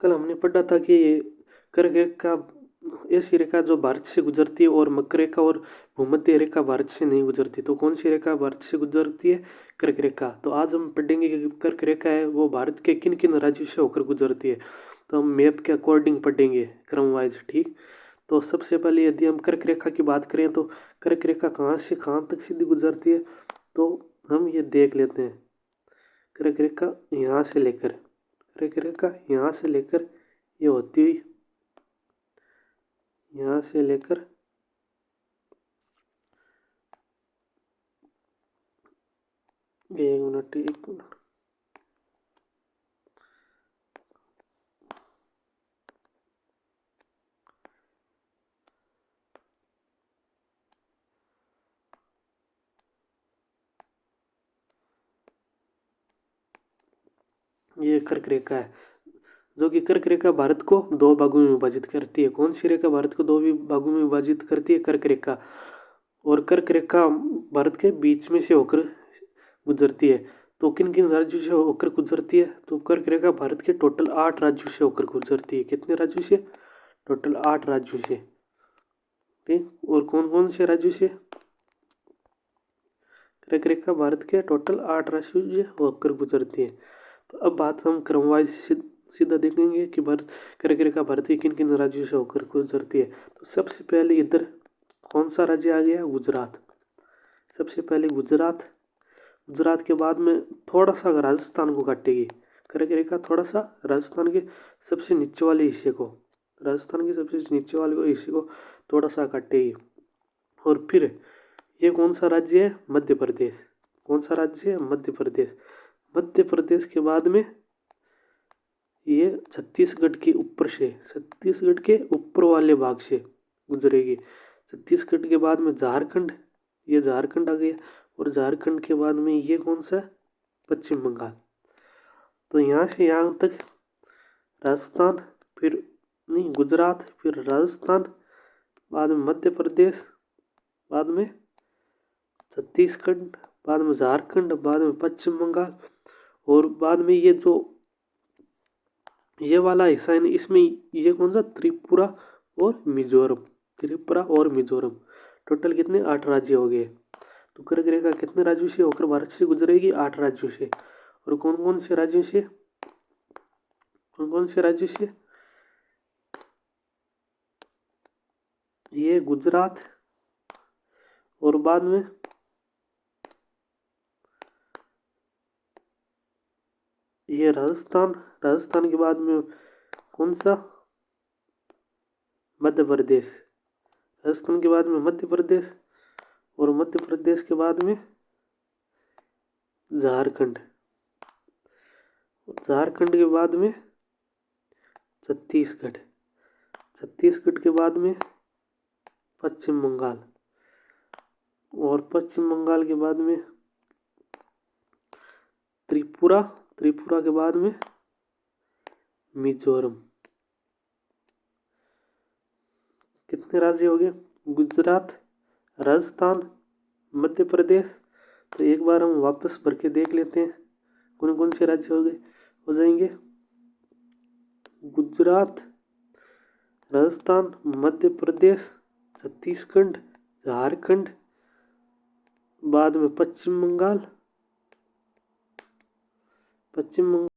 कल हमने पढ़ा था कि कर्क रेखा ऐसी रेखा जो भारत से गुजरती है और मकर रेखा और भूमध्य रेखा भारत से नहीं गुजरती। तो कौन सी रेखा भारत से गुजरती है? कर्क रेखा। तो आज हम पढ़ेंगे कि कर्क रेखा है वो भारत के किन किन राज्यों से होकर गुजरती है। तो हम मैप के अकॉर्डिंग पढ़ेंगे क्रम वाइज, ठीक। तो सबसे पहले यदि हम कर्क रेखा की बात करें तो कर्क रेखा कहाँ से कहाँ तक सीधी गुजरती है, तो हम ये देख लेते हैं। कर्क रेखा यहाँ से लेकर, कर्क रेखा यहाँ से लेकर ये होती हुई यहाँ से लेकर एक मिनट ये कर्क रेखा है, जो कि कर्क रेखा भारत को दो भागों में विभाजित करती है। कौन सी रेखा भारत को दो भागों में विभाजित करती है? कर्क रेखा। और कर्क रेखा भारत के बीच में से होकर गुजरती है। तो किन किन राज्यों से होकर गुजरती है? तो कर्क रेखा भारत के टोटल 8 राज्यों से होकर गुजरती है। कितने राज्यों से? टोटल 8 राज्यों से, ठीक। और कौन कौन से राज्यों से? कर्क रेखा भारत के टोटल 8 राज्यों से होकर गुजरती है। तो अब बात हम क्रमवाइज सीधा देखेंगे कि भारत कर्क रेखा भारत के किन किन राज्यों से होकर गुजरती है। तो सबसे पहले इधर कौन सा राज्य आ गया? गुजरात। सबसे पहले गुजरात। गुजरात के बाद में थोड़ा सा राजस्थान को काटेगी कर्क रेखा, थोड़ा सा राजस्थान के सबसे नीचे वाले हिस्से को, राजस्थान के सबसे नीचे वाले हिस्से को थोड़ा सा काटेगी। और फिर ये कौन सा राज्य है? मध्य प्रदेश। कौन सा राज्य है? मध्य प्रदेश। मध्य प्रदेश के बाद में ये छत्तीसगढ़ के ऊपर से, छत्तीसगढ़ के ऊपर वाले भाग से गुजरेगी। छत्तीसगढ़ के बाद में झारखंड, ये झारखंड आ गया। और झारखंड के बाद में ये कौन सा? पश्चिम बंगाल। तो यहाँ से यहाँ तक राजस्थान, फिर नहीं गुजरात, फिर राजस्थान, बाद में मध्य प्रदेश, बाद में छत्तीसगढ़, बाद में झारखंड, बाद में पश्चिम बंगाल, और बाद में ये जो ये वाला हिस्सा है, इसमें ये कौन सा? त्रिपुरा और मिजोरम। त्रिपुरा और मिजोरम। टोटल कितने? 8 राज्य हो गए। तो कर्क रेखा कितने राज्यों से होकर भारत से गुजरेगी? 8 राज्यों से। और कौन कौन से राज्यों से? कौन कौन से राज्यों से? ये गुजरात, और बाद में ये राजस्थान। राजस्थान के बाद में कौन सा? मध्य प्रदेश। राजस्थान के बाद में मध्य प्रदेश, और मध्य प्रदेश के बाद में झारखंड। झारखंड के बाद में छत्तीसगढ़। छत्तीसगढ़ के बाद में पश्चिम बंगाल, और पश्चिम बंगाल के बाद में त्रिपुरा। त्रिपुरा के बाद में मिजोरम। कितने राज्य हो गए? गुजरात, राजस्थान, मध्य प्रदेश। तो एक बार हम वापस भर के देख लेते हैं कौन कौन से राज्य हो गए, हो जाएंगे। गुजरात, राजस्थान, मध्य प्रदेश, छत्तीसगढ़, झारखंड, बाद में पश्चिम बंगाल, पश्चिम बंगाल